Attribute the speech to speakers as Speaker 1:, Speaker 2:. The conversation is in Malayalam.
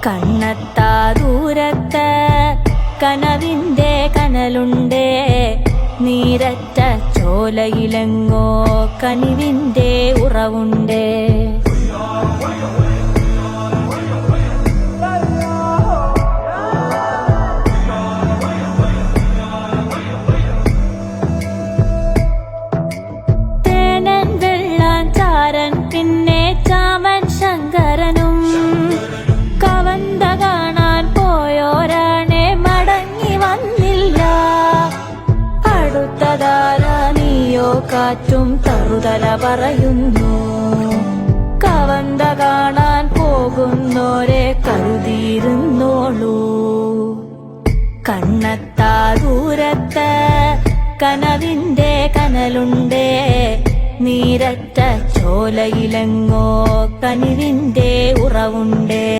Speaker 1: കണ്ണെത്താ ദൂരത്ത് കനവിന്റെ കനലുണ്ടേ, നീരറ്റ ചോലയിലെങ്ങോ കനിവിന്റെ ഉറവുണ്ടേ. തേനൻ വെള്ളാൻ ചാരൻ പിന്നെ ചാമൻ ശങ്കരനും കവന്ത കാണാൻ പോയോരാണെ മടങ്ങി വന്നില്ല. അടുത്തതാര നീയോ കാറ്റും തറുതല പറയുന്നു, കവന്ത കാണാൻ പോകുന്നോരെ കരുതിയിരുന്നോളൂ. കണ്ണെത്താ ദൂരത്ത് കനവിന്റെ കനലുണ്ടേ, നീരറ്റ ചോലയിലെങ്ങോ കനിവിന്റെ ഉറവുണ്ടേ.